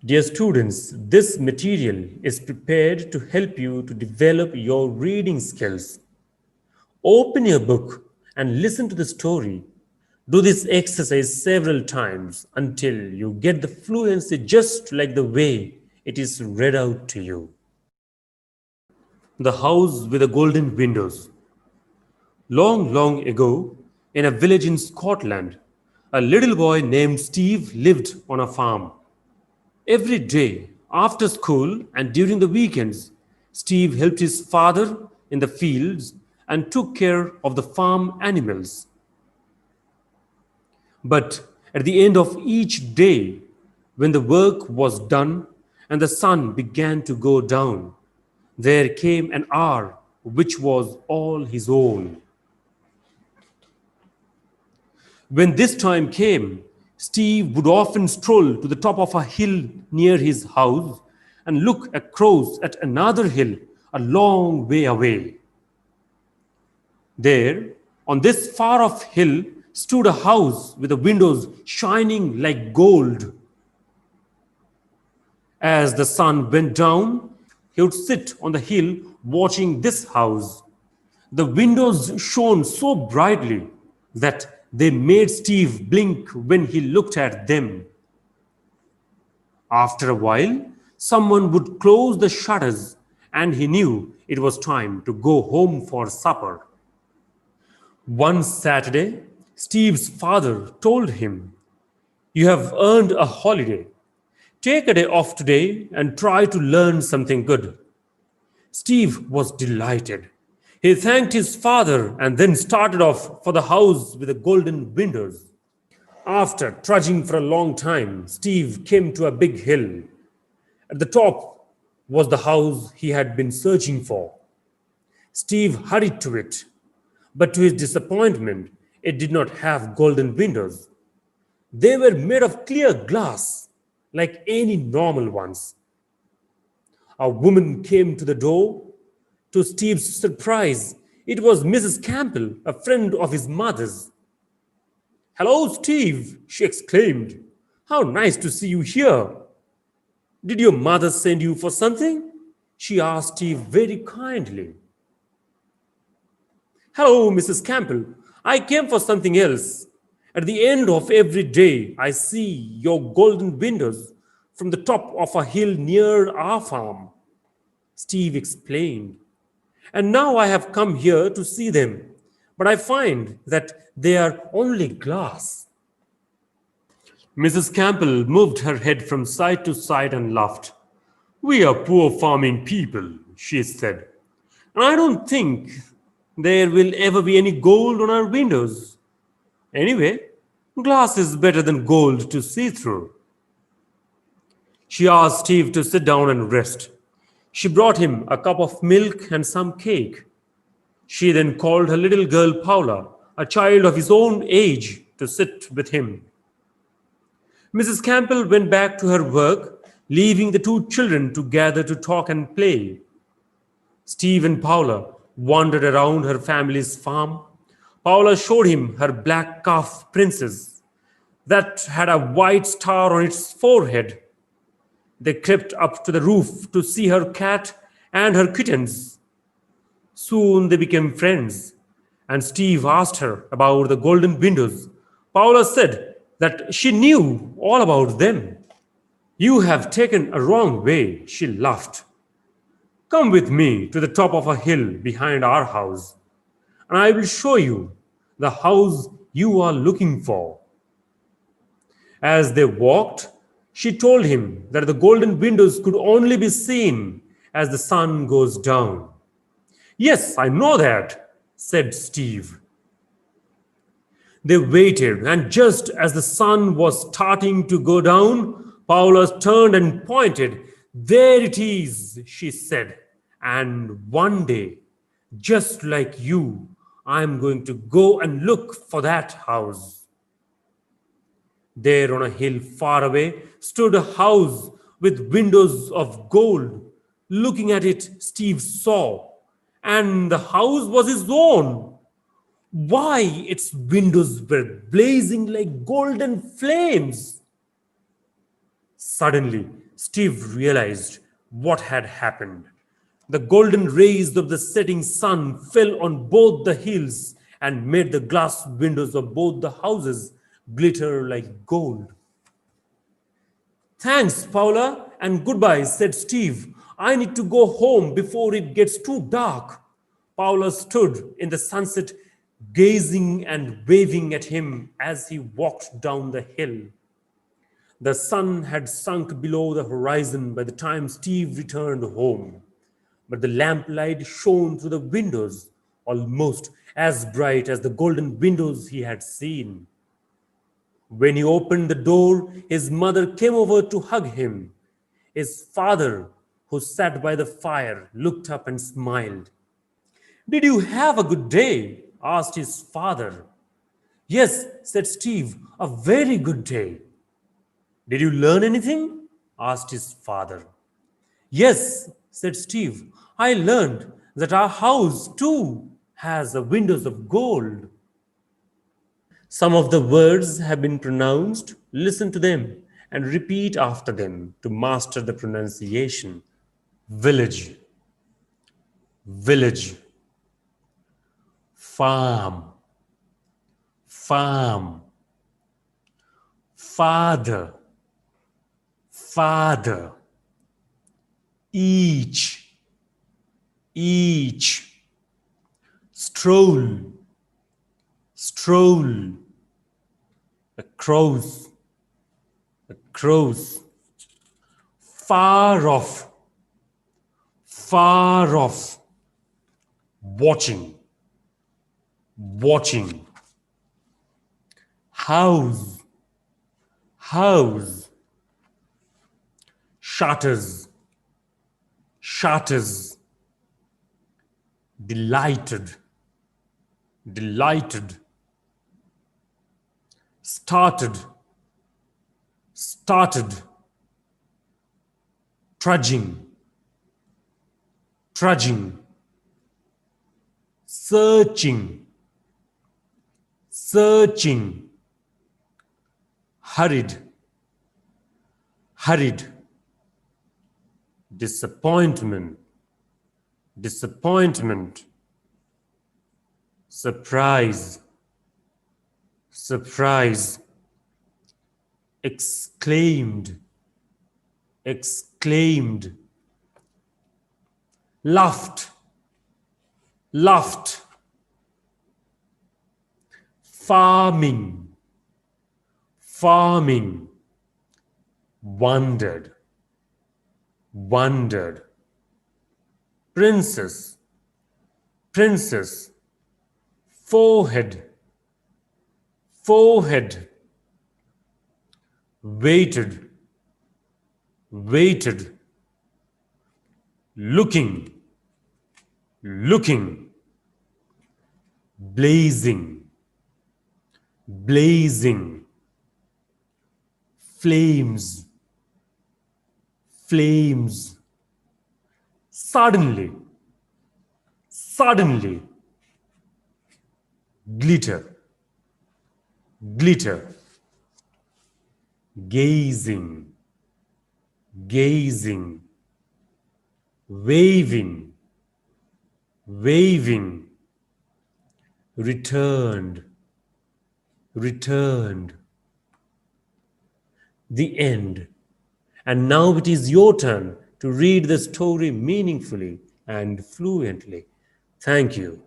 Dear students, this material is prepared to help you to develop your reading skills. Open your book and listen to the story. Do this exercise several times until you get the fluency just like the way it is read out to you. The house with the golden windows. Long, long ago, in a village in Scotland, a little boy named Steve lived on a farm. Every day, after school and during the weekends, Steve helped his father in the fields and took care of the farm animals. But at the end of each day, when the work was done and the sun began to go down, there came an hour which was all his own. When this time came, Steve would often stroll to the top of a hill near his house and look across at another hill a long way away. There, on this far off hill, stood a house with the windows shining like gold. As the sun went down, he would sit on the hill watching this house. The windows shone so brightly that they made Steve blink when he looked at them. After a while, someone would close the shutters and he knew it was time to go home for supper. One Saturday, Steve's father told him, "You have earned a holiday. Take a day off today and try to learn something good." Steve was delighted. He thanked his father and then started off for the house with the golden windows. After trudging for a long time, Steve came to a big hill. At the top was the house he had been searching for. Steve hurried to it, but to his disappointment, it did not have golden windows. They were made of clear glass, like any normal ones. A woman came to the door. To Steve's surprise, it was Mrs. Campbell, a friend of his mother's. "Hello, Steve," she exclaimed. "How nice to see you here. Did your mother send you for something?" she asked Steve very kindly. "Hello, Mrs. Campbell. I came for something else. At the end of every day, I see your golden windows from the top of a hill near our farm," Steve explained. "And now I have come here to see them, but I find that they are only glass." Mrs. Campbell moved her head from side to side and laughed. "We are poor farming people," she said, "and I don't think there will ever be any gold on our windows. Anyway, glass is better than gold to see through." She asked Steve to sit down and rest. She brought him a cup of milk and some cake. She then called her little girl Paula, a child of his own age, to sit with him. Mrs. Campbell went back to her work, leaving the two children to gather to talk and play. Steve and Paula wandered around her family's farm. Paula showed him her black calf princess that had a white star on its forehead. They crept up to the roof to see her cat and her kittens. Soon they became friends, and Steve asked her about the golden windows. Paula said that she knew all about them. "You have taken a wrong way," she laughed. "Come with me to the top of a hill behind our house, and I will show you the house you are looking for." As they walked, she told him that the golden windows could only be seen as the sun goes down. "Yes, I know that," said Steve. They waited, and just as the sun was starting to go down, Paula turned and pointed. "There it is," she said. "And one day, just like you, I'm going to go and look for that house." There on a hill far away stood a house with windows of gold. Looking at it, Steve saw, and the house was his own. Why, its windows were blazing like golden flames. Suddenly, Steve realized what had happened. The golden rays of the setting sun fell on both the hills and made the glass windows of both the houses glitter like gold. Thanks, Paula, and goodbye, said Steve. I need to go home before it gets too dark. Paula stood in the sunset, gazing and waving at him as he walked down the hill. The sun had sunk below the horizon by the time Steve returned home, but the lamplight shone through the windows, almost as bright as the golden windows he had seen. When he opened the door, his mother came over to hug him. His father, who sat by the fire, looked up and smiled. Did you have a good day? Asked his father. Yes, said Steve, a very good day. Did you learn anything? Asked his father. Yes, said Steve, I learned that our house too has the windows of gold. Some of the words have been pronounced. Listen to them and repeat after them to master the pronunciation. Village, village. Farm, farm. Father, father. Each, each. Stroll, stroll. Across, across. Far off, far off. Watching, watching. House, house. Shutters, shutters. Delighted, delighted. Started, started. Trudging, trudging. Searching, searching. Hurried, hurried. Disappointment, disappointment. Surprise, surprise. Exclaimed, exclaimed. Laughed, laughed. Farming, farming. Wondered, wondered. Princess, princess. Forehead, forehead. Waited, waited. Looking, looking. Blazing, blazing. Flames, flames. Suddenly, suddenly. Glitter, glitter. Gazing, gazing. Waving, waving. Returned, returned. The end. And now it is your turn to read the story meaningfully and fluently. Thank you.